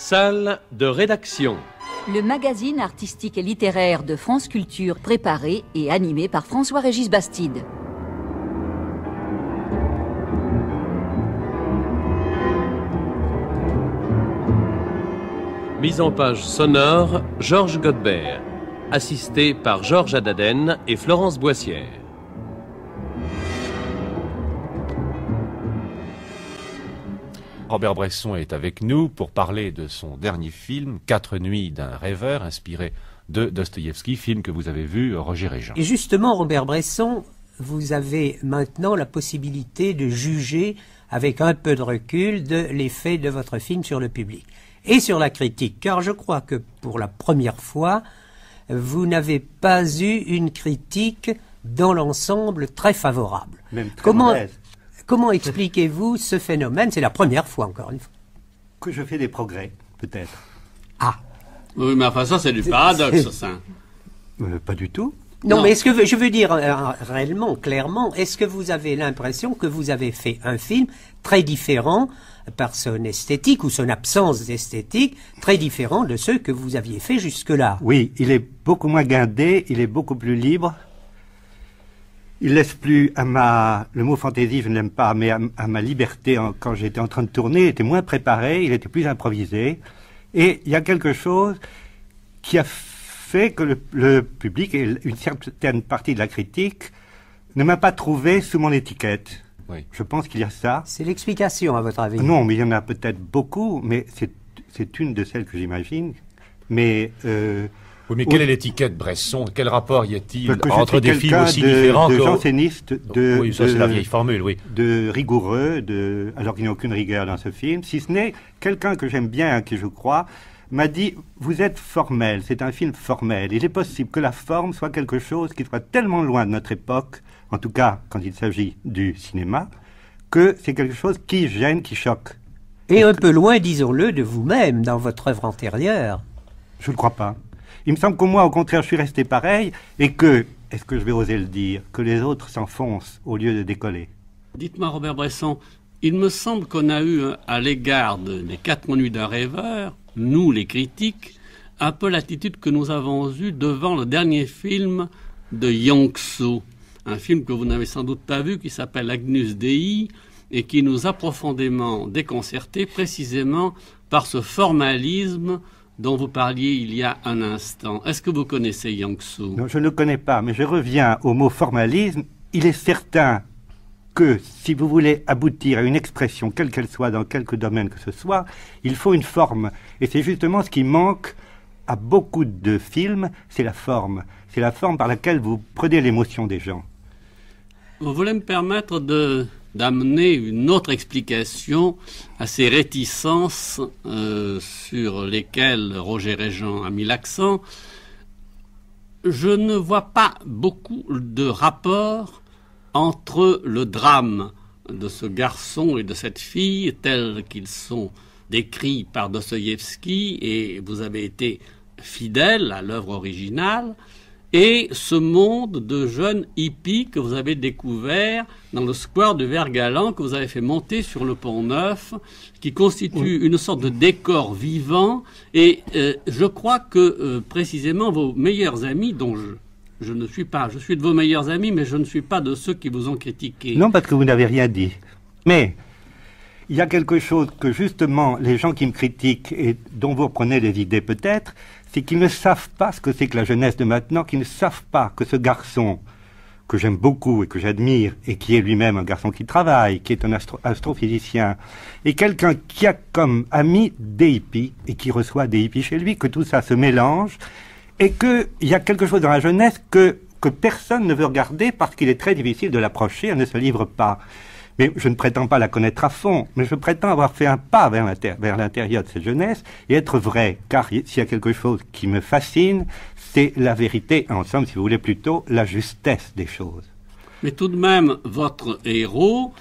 Salle de rédaction. Le magazine artistique et littéraire de France Culture, préparé et animé par François-Régis Bastide. Mise en page sonore, Georges Godbert. Assisté par Georges Adaden et Florence Boissière. Robert Bresson est avec nous pour parler de son dernier film, 4 nuits d'un rêveur, inspiré de Dostoïevski, film que vous avez vu, Roger Régent. Et justement, Robert Bresson, vous avez maintenant la possibilité de juger avec un peu de recul de l'effet de votre film sur le public et sur la critique, car je crois que pour la première fois, vous n'avez pas eu une critique dans l'ensemble très favorable. Même très mauvaise. Comment expliquez-vous ce phénomène? C'est la première fois, encore une fois. Que je fais des progrès, peut-être. Ah. Oui, mais enfin, ça, c'est du paradoxe, ça. Pas du tout. Non, mais est-ce que je veux dire réellement, clairement, est-ce que vous avez l'impression que vous avez fait un film très différent par son esthétique ou son absence d'esthétique, très différent de ceux que vous aviez fait jusque-là? Oui, il est beaucoup moins guindé, il est beaucoup plus libre. Il laisse plus le mot fantaisie, je ne l'aime pas, mais à ma liberté quand j'étais en train de tourner, il était moins préparé, il était plus improvisé. Et il y a quelque chose qui a fait que le public et une certaine partie de la critique ne m'a pas trouvé sous mon étiquette. Oui. Je pense qu'il y a ça. C'est l'explication, à votre avis? Non, mais il y en a peut-être beaucoup, mais c'est une de celles que j'imagine. Mais... Oui, mais quelle est l'étiquette Bresson? Quel rapport y a-t-il que entre des films aussi différents de que... janséniste, oui, ça c'est la vieille formule, oui. De rigoureux, alors qu'il n'y a aucune rigueur dans ce film, si ce n'est quelqu'un que j'aime bien, à qui je crois, m'a dit « Vous êtes formel, c'est un film formel. Il est possible que la forme soit quelque chose qui soit tellement loin de notre époque, en tout cas quand il s'agit du cinéma, que c'est quelque chose qui gêne, qui choque. » Et un peu loin, disons-le, de vous-même, dans votre œuvre antérieure. Je ne le crois pas. Il me semble qu'au moins, au contraire, je suis resté pareil et que, est-ce que je vais oser le dire, que les autres s'enfoncent au lieu de décoller. Dites-moi, Robert Bresson, il me semble qu'on a eu, à l'égard des 4 nuits d'un rêveur, nous, les critiques, un peu l'attitude que nous avons eue devant le dernier film de Yang-Tso, un film que vous n'avez sans doute pas vu, qui s'appelle Agnus Dei, et qui nous a profondément déconcertés, précisément par ce formalisme dont vous parliez il y a un instant. Est-ce que vous connaissez Yang-Tso? Non, je ne le connais pas, mais je reviens au mot formalisme. Il est certain que si vous voulez aboutir à une expression, quelle qu'elle soit, dans quelque domaine que ce soit, il faut une forme. Et c'est justement ce qui manque à beaucoup de films, c'est la forme. C'est la forme par laquelle vous prenez l'émotion des gens. Vous voulez me permettre d'amener une autre explication à ces réticences sur lesquelles Roger Régent a mis l'accent. Je ne vois pas beaucoup de rapport entre le drame de ce garçon et de cette fille tels qu'ils sont décrits par Dostoïevski, et vous avez été fidèle à l'œuvre originale, et ce monde de jeunes hippies que vous avez découvert dans le square de Vert-Galant, que vous avez fait monter sur le Pont-Neuf, qui constitue une sorte de décor vivant. Et je crois que précisément vos meilleurs amis, dont je ne suis pas, je suis de vos meilleurs amis, mais je ne suis pas de ceux qui vous ont critiqué. Non, parce que vous n'avez rien dit. Mais il y a quelque chose que justement les gens qui me critiquent et dont vous reprenez les idées peut-être, c'est qu'ils ne savent pas ce que c'est que la jeunesse de maintenant, qu'ils ne savent pas que ce garçon, que j'aime beaucoup et que j'admire, et qui est lui-même un garçon qui travaille, qui est un astrophysicien, et quelqu'un qui a comme ami des hippies, et qui reçoit des hippies chez lui, que tout ça se mélange, et qu'il y a quelque chose dans la jeunesse que personne ne veut regarder parce qu'il est très difficile de l'approcher, elle ne se livre pas. Mais je ne prétends pas la connaître à fond, mais je prétends avoir fait un pas vers l'intérieur de cette jeunesse et être vrai. Car s'il y a quelque chose qui me fascine, c'est la vérité, en somme, si vous voulez, plutôt la justesse des choses. Mais tout de même, votre héros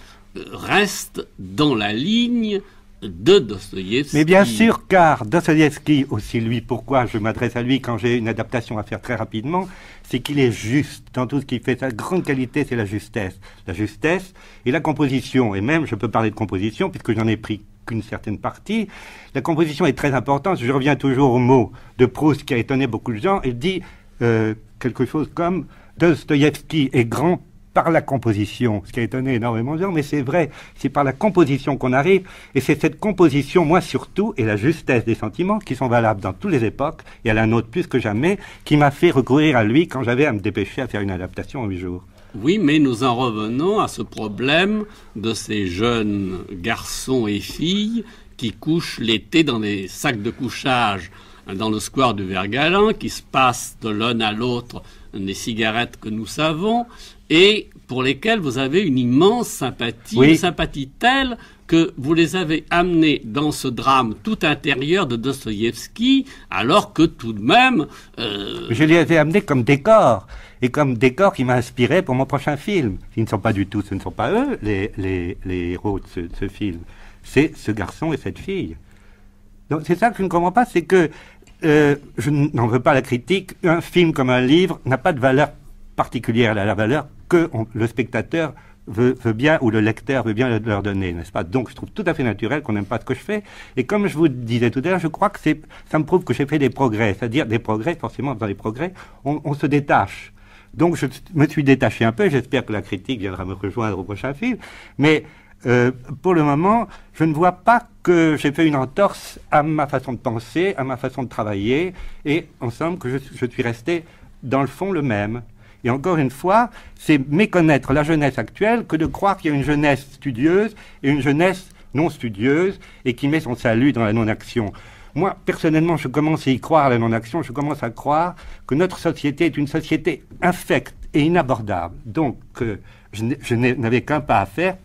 reste dans la ligne de Dostoïevski. Mais bien sûr, car Dostoïevski aussi, lui, pourquoi je m'adresse à lui quand j'ai une adaptation à faire très rapidement, c'est qu'il est juste dans tout ce qu'il fait. Sa grande qualité, c'est la justesse. La justesse et la composition. Et même, je peux parler de composition, puisque j'en ai pris qu'une certaine partie. La composition est très importante. Je reviens toujours au mot de Proust qui a étonné beaucoup de gens. Il dit quelque chose comme Dostoïevski est grand par la composition, ce qui a étonné énormément de gens, mais c'est vrai, c'est par la composition qu'on arrive, et c'est cette composition, moi surtout, et la justesse des sentiments, qui sont valables dans toutes les époques, et à la nôtre plus que jamais, qui m'a fait recourir à lui quand j'avais à me dépêcher à faire une adaptation en 8 jours. Oui, mais nous en revenons à ce problème de ces jeunes garçons et filles qui couchent l'été dans des sacs de couchage dans le square du Vert-Galant, qui se passent de l'un à l'autre des cigarettes que nous savons, et pour lesquels vous avez une immense sympathie, oui. Une sympathie telle que vous les avez amenés dans ce drame tout intérieur de Dostoïevski, alors que tout de même... Je les ai amenés comme décor, et comme décor qui m'a inspiré pour mon prochain film. Ce ne sont pas eux les héros de ce film, c'est ce garçon et cette fille. Donc c'est ça que je ne comprends pas, c'est que je n'en veux pas la critique, un film comme un livre n'a pas de valeur particulière, elle a la valeur que le spectateur veut bien, ou le lecteur veut bien leur donner, n'est-ce pas? Donc je trouve tout à fait naturel qu'on n'aime pas ce que je fais, et comme je vous disais tout à l'heure, je crois que ça me prouve que j'ai fait des progrès, c'est-à-dire des progrès, forcément dans les progrès, on se détache. Donc je me suis détaché un peu, j'espère que la critique viendra me rejoindre au prochain film, mais pour le moment, je ne vois pas que j'ai fait une entorse à ma façon de penser, à ma façon de travailler, et ensemble que je suis resté dans le fond le même. Et encore une fois, c'est méconnaître la jeunesse actuelle que de croire qu'il y a une jeunesse studieuse et une jeunesse non studieuse et qui met son salut dans la non-action. Moi, personnellement, je commence à y croire à la non-action, je commence à croire que notre société est une société infecte et inabordable. Donc, je n'avais qu'un pas à faire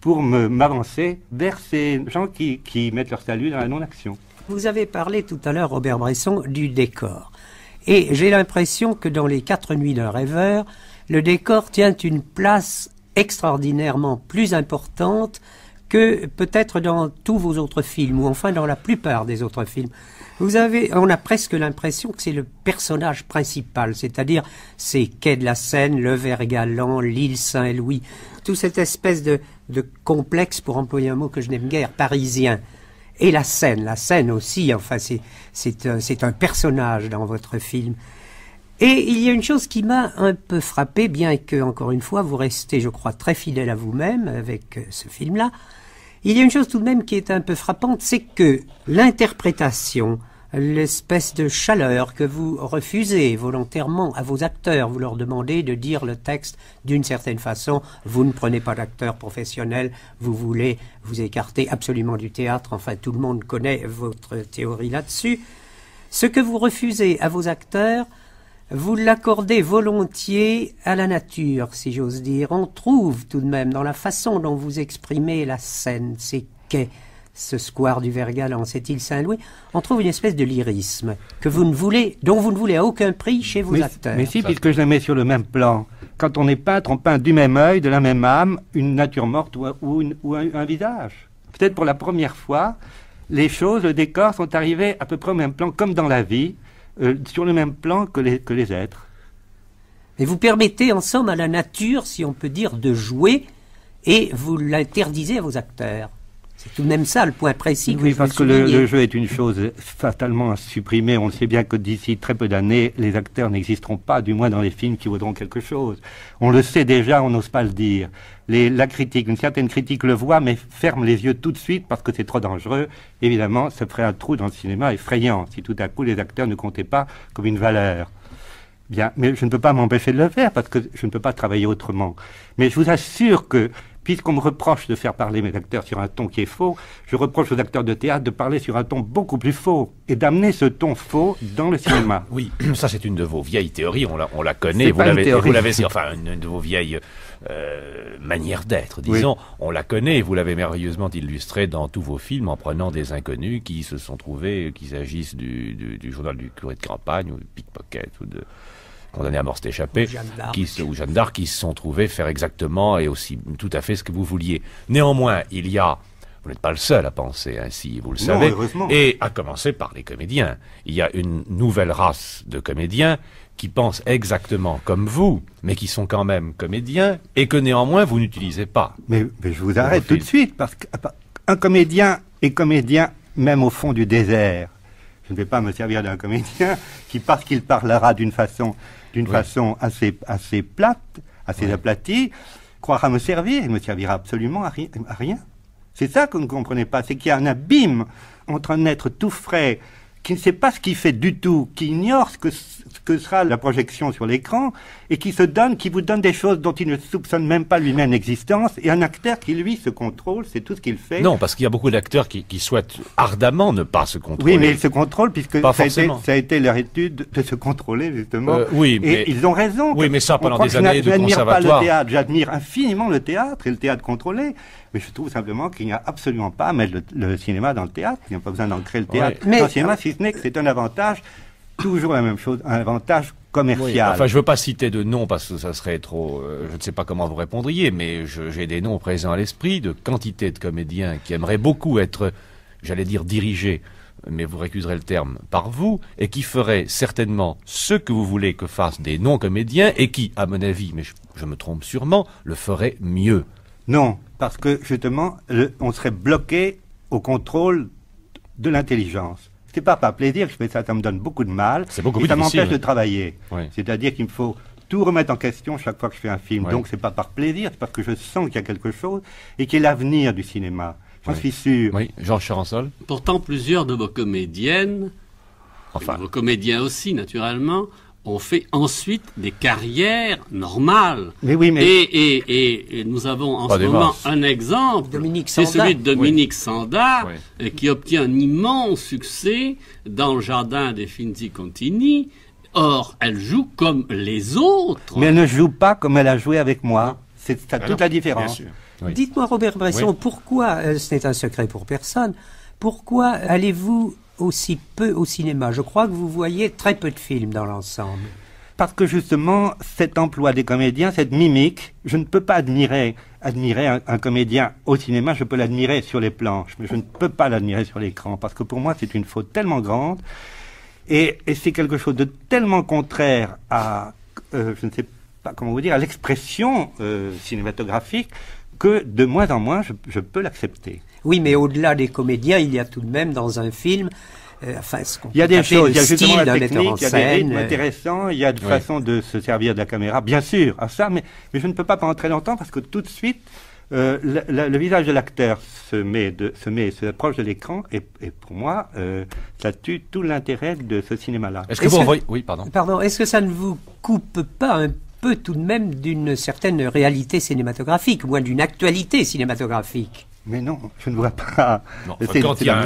pour m'avancer vers ces gens qui mettent leur salut dans la non-action. Vous avez parlé tout à l'heure, Robert Bresson, du décor. Et j'ai l'impression que dans Les 4 nuits d'un rêveur, le décor tient une place extraordinairement plus importante que peut-être dans tous vos autres films, ou enfin dans la plupart des autres films. On a presque l'impression que c'est le personnage principal, c'est-à-dire ces quais de la Seine, le Vert-Galant, l'île Saint-Louis, toute cette espèce de complexe, pour employer un mot que je n'aime guère, parisien. Et la scène aussi, enfin c'est un personnage dans votre film. Et il y a une chose qui m'a un peu frappé, bien que, encore une fois, vous restez, je crois, très fidèle à vous-même avec ce film-là. Il y a une chose tout de même qui est un peu frappante, c'est que l'interprétation, l'espèce de chaleur que vous refusez volontairement à vos acteurs, vous leur demandez de dire le texte d'une certaine façon, vous ne prenez pas d'acteur professionnel, vous voulez vous écarter absolument du théâtre, enfin tout le monde connaît votre théorie là-dessus. Ce que vous refusez à vos acteurs, vous l'accordez volontiers à la nature, si j'ose dire. On trouve tout de même dans la façon dont vous exprimez la scène, ces quais, ce square du Vert-Galant, cette île Saint-Louis, on trouve une espèce de lyrisme dont vous ne voulez à aucun prix chez vos acteurs. Mais si, puisque je la mets sur le même plan. Quand on est peintre, on peint du même œil, de la même âme, une nature morte ou un visage. Peut-être pour la première fois, les choses, le décor sont arrivés à peu près au même plan, comme dans la vie, sur le même plan que les êtres. Et vous permettez en somme à la nature, si on peut dire, de jouer, et vous l'interdisez à vos acteurs. C'est tout de même ça le point précis que oui, je veux parce que souligner. le jeu est une chose fatalement à supprimer. On sait bien que d'ici très peu d'années, les acteurs n'existeront pas, du moins dans les films qui vaudront quelque chose. On le sait déjà, on n'ose pas le dire. La critique, une certaine critique le voit, mais ferme les yeux tout de suite parce que c'est trop dangereux. Évidemment, ça ferait un trou dans le cinéma effrayant si tout à coup les acteurs ne comptaient pas comme une valeur. Bien, mais je ne peux pas m'empêcher de le faire parce que je ne peux pas travailler autrement. Mais je vous assure que, puisqu'on me reproche de faire parler mes acteurs sur un ton qui est faux, je reproche aux acteurs de théâtre de parler sur un ton beaucoup plus faux et d'amener ce ton faux dans le cinéma. Oui, ça c'est une de vos vieilles théories, on la connaît, C'est pas une théorie. vous l'avez, enfin une de vos vieilles manières d'être, disons, oui. On la connaît et vous l'avez merveilleusement illustrée dans tous vos films en prenant des inconnus qui se sont trouvés, qu'il s'agisse du journal du curé de campagne ou du pickpocket ou de condamné à mort s'est échappé, ou Jeanne d'Arc, qui se sont trouvés faire exactement et aussi tout à fait ce que vous vouliez. Néanmoins, vous n'êtes pas le seul à penser ainsi, vous le savez, et à commencer par les comédiens. Il y a une nouvelle race de comédiens qui pensent exactement comme vous, mais qui sont quand même comédiens, et que néanmoins vous n'utilisez pas. Mais je vous arrête tout de suite, parce qu'un comédien et comédien même au fond du désert. Je ne vais pas me servir d'un comédien qui, parce qu'il parlera d'une façon assez plate, assez aplatie, croira me servir. Il ne me servira absolument à rien. C'est ça que vous ne comprenez pas, c'est qu'il y a un abîme entre un être tout frais, qui ne sait pas ce qu'il fait du tout, qui ignore ce que sera la projection sur l'écran, et qui vous donne des choses dont il ne soupçonne même pas lui-même l'existence, et un acteur qui, lui, se contrôle, c'est tout ce qu'il fait. Non, parce qu'il y a beaucoup d'acteurs qui souhaitent ardemment ne pas se contrôler. Oui, mais ils se contrôlent, puisque ça a été leur étude de se contrôler, justement. Oui, mais... Et ils ont raison. Oui, mais ça, pendant des années de conservatoire. Pas le théâtre, j'admire infiniment le théâtre, et le théâtre contrôlé, mais je trouve simplement qu'il n'y a absolument pas à mettre le cinéma dans le théâtre, il n'y a pas besoin d'ancrer le théâtre dans le cinéma, si ce n'est que c'est un avantage, toujours la même chose, un avantage commercial. Oui, enfin, je veux pas citer de noms parce que ça serait trop... je ne sais pas comment vous répondriez, mais j'ai des noms présents à l'esprit de quantité de comédiens qui aimeraient beaucoup être, j'allais dire, dirigés, mais vous récuserez le terme, par vous, et qui feraient certainement ce que vous voulez que fassent des non-comédiens, et qui, à mon avis, mais je me trompe sûrement, le feraient mieux. Non, parce que, justement, on serait bloqué au contrôle de l'intelligence. C'est pas par plaisir que je fais ça, ça me donne beaucoup de mal. C'est beaucoup et plus ça difficile. m'empêche de travailler. Oui. C'est-à-dire qu'il me faut tout remettre en question chaque fois que je fais un film. Oui. Donc c'est pas par plaisir, c'est parce que je sens qu'il y a quelque chose et qu'il y a l'avenir du cinéma. J'en suis sûr. Oui, Georges Charansol. Pourtant, plusieurs de vos comédiennes, Enfin, vos comédiens aussi, naturellement, ont fait ensuite des carrières normales. Mais oui, mais... Et nous avons en ce moment un exemple, c'est celui de Dominique Sanda, qui obtient un immense succès dans Le Jardin des Finzi Contini. Or, elle joue comme les autres. Mais elle ne joue pas comme elle a joué avec moi. C'est toute la différence. Oui. Dites-moi, Robert Bresson, pourquoi, ce n'est un secret pour personne, pourquoi allez-vous aussi peu au cinéma? Je crois que vous voyez très peu de films dans l'ensemble. Parce que justement, cet emploi des comédiens, cette mimique, je ne peux pas admirer un comédien au cinéma, je peux l'admirer sur les planches, mais je ne peux pas l'admirer sur l'écran, parce que pour moi, c'est une faute tellement grande, et c'est quelque chose de tellement contraire à, je ne sais pas comment vous dire, à l'expression cinématographique, que de moins en moins, je peux l'accepter. Oui, mais au-delà des comédiens, il y a tout de même dans un film, ce qu'on il y a des choses, il y a justement la d'un technique, il y a des rythmes scène, intéressants, il y a des façons de se servir de la caméra, bien sûr, à ça, mais je ne peux pas pendant très longtemps parce que tout de suite, le visage de l'acteur se approche de l'écran et pour moi, ça tue tout l'intérêt de ce cinéma-là. Est-ce que vous envoyez... Oui, pardon. Pardon, est-ce que ça ne vous coupe pas un peu tout de même d'une certaine réalité cinématographique, ou moins d'une actualité cinématographique? Mais non, je ne vois pas. Non, quand il y a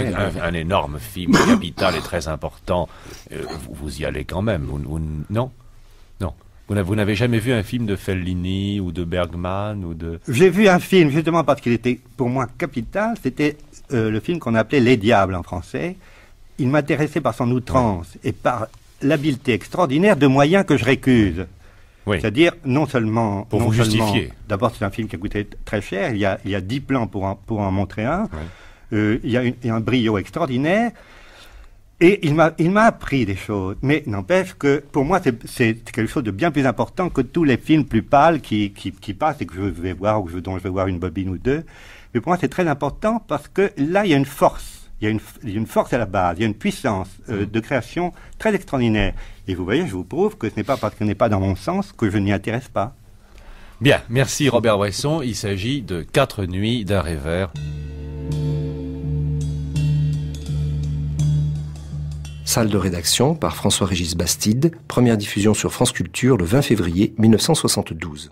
un énorme film capital et très important, vous y allez quand même. Non. Vous n'avez jamais vu un film de Fellini ou de Bergman ou de... J'ai vu un film, justement parce qu'il était pour moi capital, c'était le film qu'on appelait Les Diables en français. Il m'intéressait par son outrance et par l'habileté extraordinaire de moyens que je récuse. Oui. C'est-à-dire, non seulement... Pour vous justifier. D'abord, c'est un film qui a coûté très cher. Il y a 10 plans pour en montrer un. Oui. Il y a un brio extraordinaire. Et il m'a appris des choses. Mais n'empêche que, pour moi, c'est quelque chose de bien plus important que tous les films plus pâles qui passent et que je vais voir ou dont je vais voir une bobine ou deux. Mais pour moi, c'est très important parce que là, il y a une force. Il y a une force à la base, il y a une puissance de création très extraordinaire. Et vous voyez, je vous prouve que ce n'est pas parce que ce n'est pas dans mon sens que je n'y intéresse pas. Bien, merci Robert Bresson. Il s'agit de 4 nuits d'un rêveur. Salle de rédaction par François-Régis Bastide, première diffusion sur France Culture le 20 février 1972.